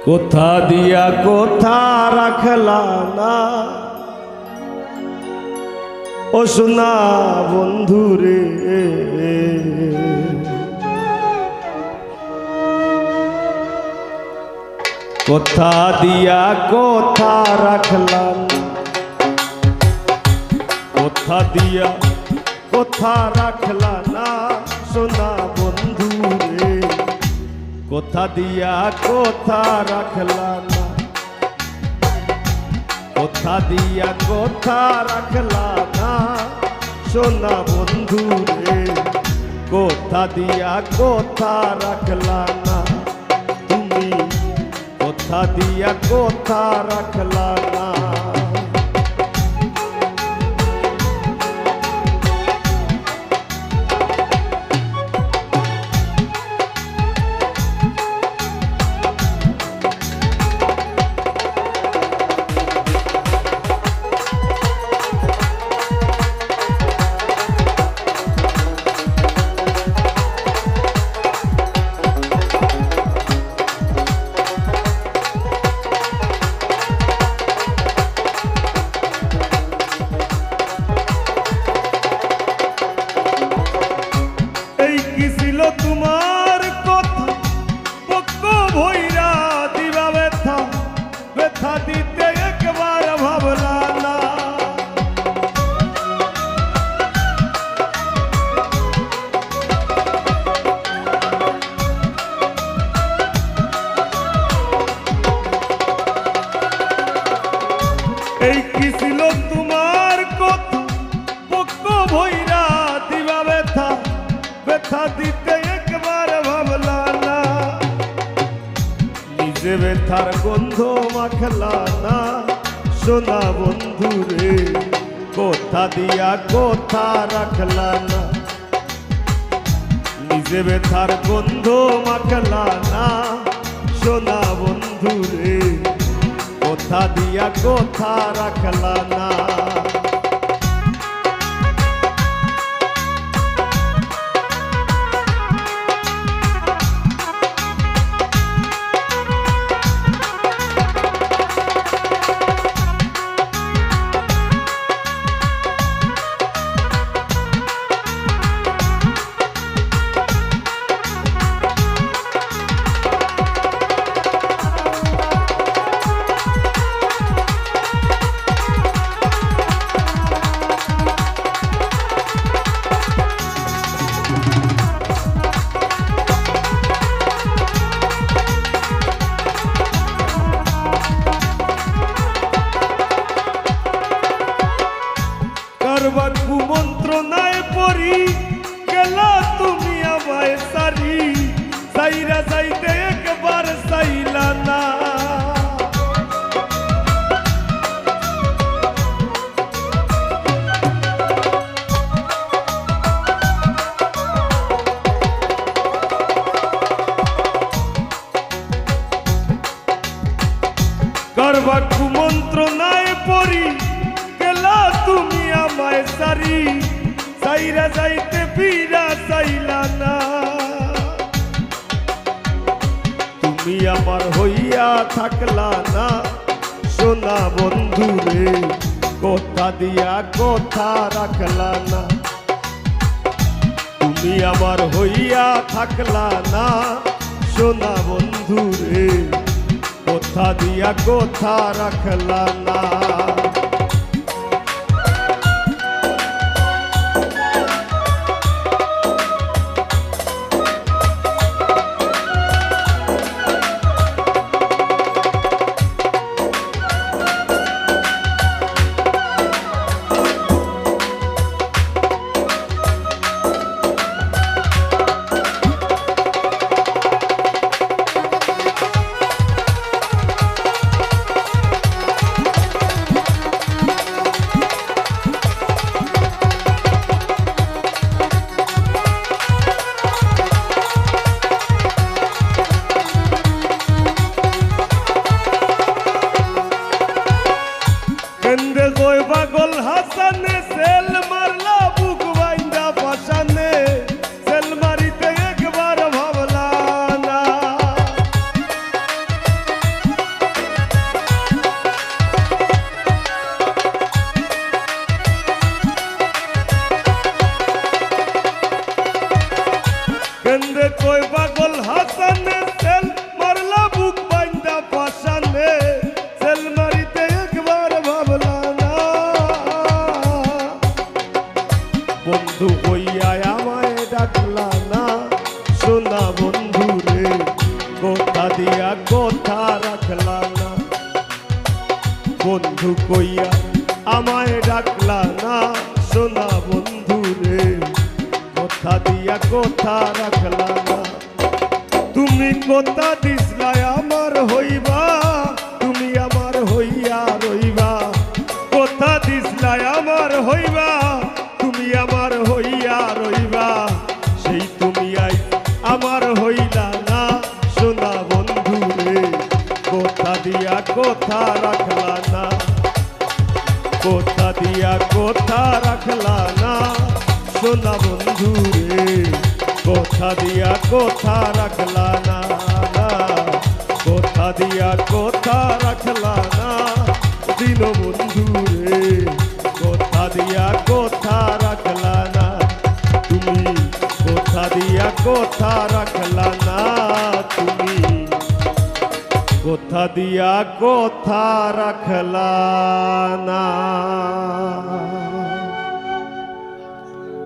কোথা দিয়া কোথা রাখলা না ও সোনা বন্ধুরে, কোথা দিয়া কোথা রাখলা না, কোথা দিয়া কোথা রাখলা না সোনা বন্ধুরে, কোথা দিয়া কোথা রাখলা না, কোথা দিয়া কোথা রাখলা না সোনা বন্ধুরে, কোথা দিয়া কোথা রাখলা না তুমি, কোথা দিয়া কোথা রাখলা না। তোমার কথা পক্ষ ভৈরা দিবা ব্যথা, ব্যথা দিতে একবার ভাবলা না, এই কি ছিল তোমার কথা পক্ষ ভৈরা দিবা ব্যথা, ব্যথা দিতে একবার ভাবলা না, নিজে ব্যথার গন্ধ মাখলা না সোনা বন্ধুরে, কোথা দিয়া কোথা রাখলা না, নিজে ব্যথার গন্ধ মাখলা না সোনা বন্ধুরে, কোথা দিয়া কোথা রাখলা না। কুমন্ত্রণায় পড়ি গেলা তুমি আমায় সারি, সাইরা যাইতে একবার চাইলা না, করবা কুমন্ত্রণায় পড়ি গেলা তুমি আমায় সারি, সাইরা যাইতে ফিরা চাইলা না, তুমি আমার হইয়া থাকলা না সোনা বন্ধুরে, কোথা দিয়া কোথা রাখলা না, তুমি আমার হইয়া থাকলা না সোনা বন্ধুরে, কোথা দিয়া কোথা রাখলা না। পাগল হাসানে সেল মারলা বুক বাইন্দা পাশানে সেল মারিতে একবার ভাবলা না বন্ধু হইয়া আমায় ডাকলা না সোনা বন্ধু রে কথা দিয়া কথা রাখলা না বন্ধু কইয়া আমায় ডাকলা না সোনা বন্ধু রে কথা দিয়া কথা রাখলা না তুমি কথা দিসলাই আমার হইবা তুমি আমার হইয়া রইবা কথা দিসলাই আমার হইবা তুমি আমার হইয়া রইবা সেই তুমি আই আমার হইলা না সোনা বন্ধু রে কথা দিয়া কথা রাখলা না কথা দিয়া কথা রাখলা না সোনা বন্ধু রে কথা দিয়া কথা রাখলা না কথা দিয়া কথা রাখলা না দিন বন্ধু রে কথা দিয়া কথা রাখলা না তুমি কথা দিয়া কথা রাখলা না তুমি কথা দিয়া কথা রাখলা না